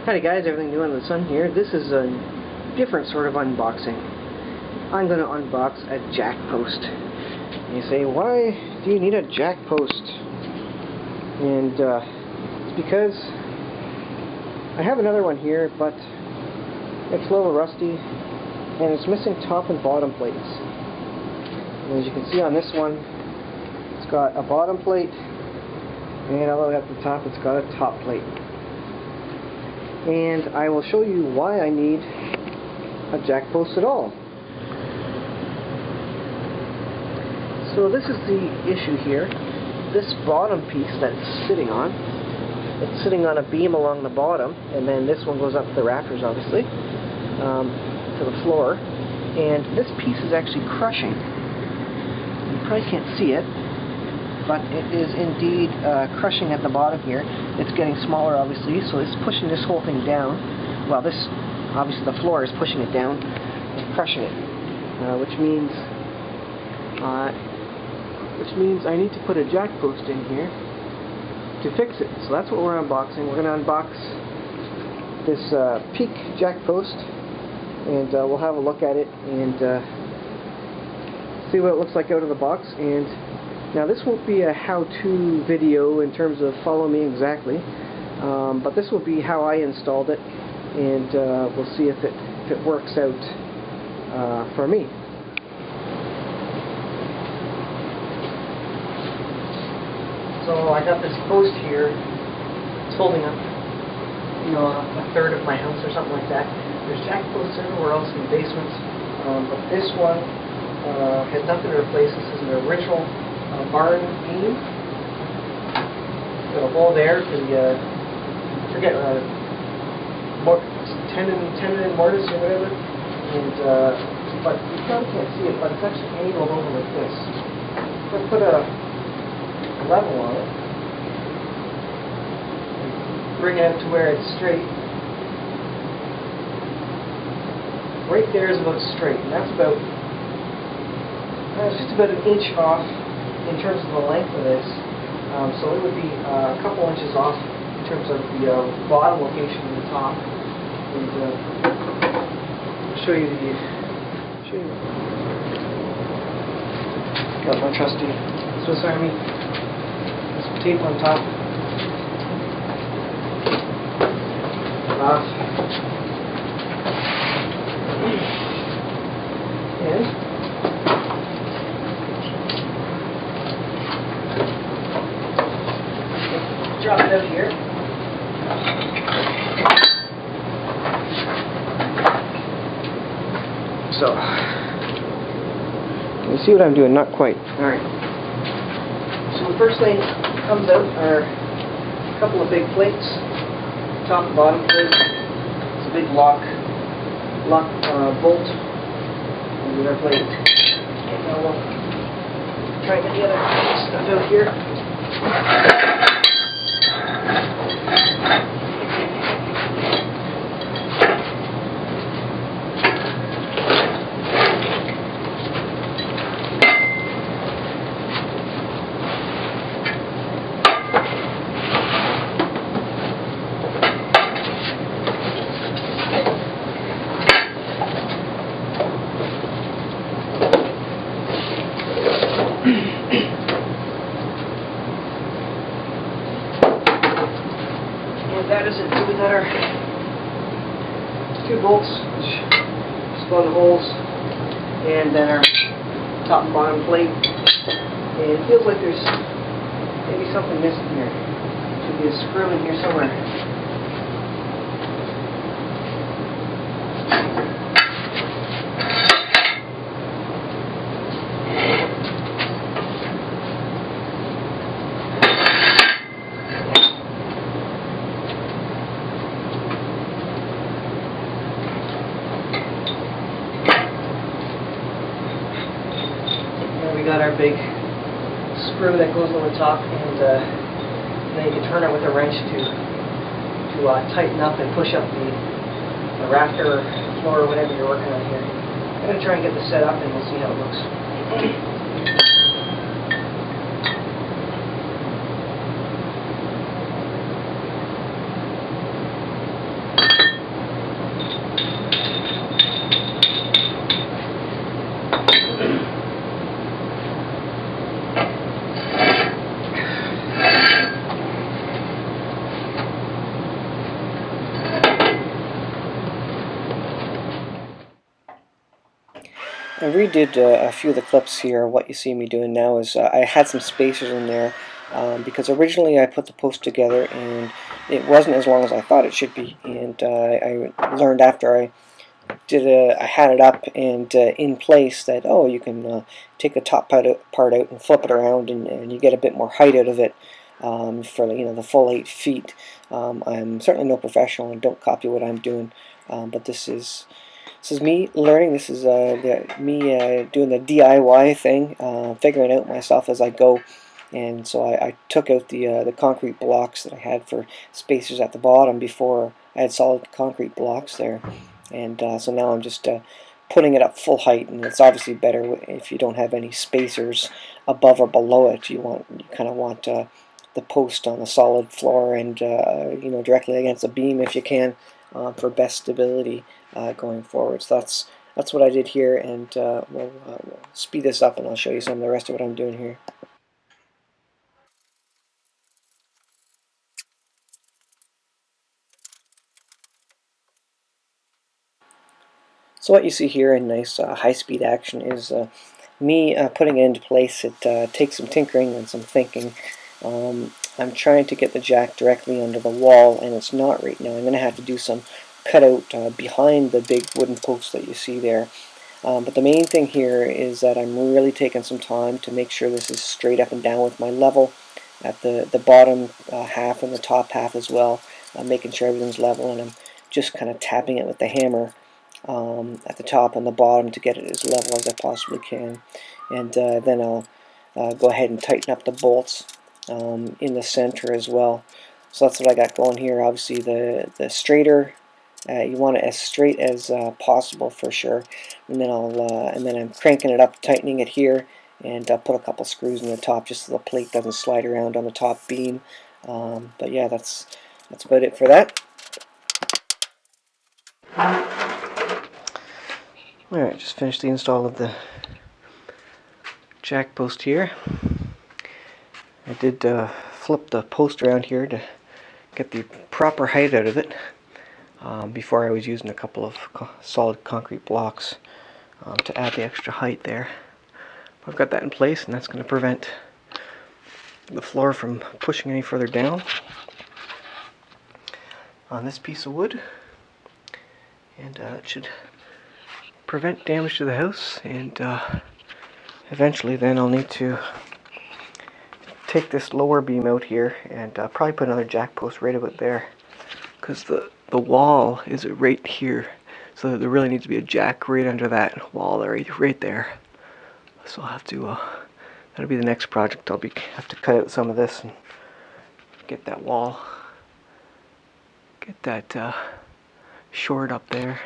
Howdy guys, everything new under the sun here. This is a different sort of unboxing. I'm going to unbox a jack post. You say, why do you need a jack post? And it's because I have another one here, but it's a little rusty and it's missing top and bottom plates. And as you can see on this one, it's got a bottom plate, and all the way up the top it's got a top plate. And I will show you why I need a jack post at all. So this is the issue here. This bottom piece that it's sitting on a beam along the bottom, and then this one goes up to the rafters, obviously, to the floor. And this piece is actually crushing. You probably can't see it, but it is indeed crushing at the bottom here. It's getting smaller, obviously, so it's pushing this whole thing down. Well, this, obviously the floor is pushing it down and crushing it, which means I need to put a jack post in here to fix it. So that's what we're unboxing. We're going to unbox this Peak jack post, and we'll have a look at it and see what it looks like out of the box. And now this won't be a how-to video in terms of follow me exactly, but this will be how I installed it, and we'll see if it works out for me. So I got this post here. It's holding up, a third of my house or something like that. There's jack posts everywhere else in the basements, but this one has nothing to replace. This is an original barn beam. Got a hole there for the tendon and mortise or whatever. And but you probably can't see it, but it's actually angled over like this. Let's put a level on it. Bring it up to where it's straight. Right there is about straight, and that's about just about an inch off in terms of the length of this, so it would be a couple inches off in terms of the bottom location of the top. And I'll show you got my trusty Swiss Army. Some tape on top. Off. And drop it out here. So, you see what I'm doing? Not quite. Alright. So the first thing that comes out are a couple of big plates, top and bottom plate. It's a big lock bolt on the other plate. And now we'll try and get the other stuff out here. And that is it. So we got our two bolts, which spun the holes, and then our top and bottom plate. And it feels like there's maybe something missing here. Should be a screw in here somewhere. We got our big screw that goes on the top, and then you can turn it with a wrench to tighten up and push up the rafter, floor, or whatever you're working on here. I'm going to try and get this set up, and we'll see how it looks. I redid a few of the clips here. What you see me doing now is I had some spacers in there because originally I put the post together and it wasn't as long as I thought it should be. And I learned after I had it up and in place that you can take the top part out and flip it around and you get a bit more height out of it for the full 8 feet. I'm certainly no professional and don't copy what I'm doing, but this is me learning. This is me doing the DIY thing, figuring out myself as I go. And so I took out the concrete blocks that I had for spacers at the bottom before I had solid concrete blocks there. And so now I'm just putting it up full height, and it's obviously better if you don't have any spacers above or below it. You kind of want the post on a solid floor and directly against a beam if you can for best stability going forward. So that's what I did here, and we'll speed this up and I'll show you some of the rest of what I'm doing here. So what you see here in nice high-speed action is me putting it into place. It takes some tinkering and some thinking. I'm trying to get the jack directly under the wall, and it's not right now. I'm going to have to do some cutout behind the big wooden post that you see there. But the main thing here is that I'm really taking some time to make sure this is straight up and down with my level at the bottom half and the top half as well, making sure everything's level, and I'm just kind of tapping it with the hammer at the top and the bottom to get it as level as I possibly can. And then I'll go ahead and tighten up the bolts in the center as well. So that's what I got going here. Obviously the straighter, you want it as straight as possible for sure. And then I'm cranking it up, tightening it here, and I'll put a couple screws in the top just so the plate doesn't slide around on the top beam. But yeah, that's about it for that. Alright, just finished the install of the jack post here. I did flip the post around here to get the proper height out of it. Before I was using a couple of solid concrete blocks to add the extra height there. I've got that in place, and that's going to prevent the floor from pushing any further down on this piece of wood, and it should prevent damage to the house. And eventually then I'll need to take this lower beam out here and probably put another jack post right about there, because the wall is right here, so there really needs to be a jack right under that wall right there. So I'll have to that'll be the next project. Have to cut out some of this and get that wall, get that shored up there.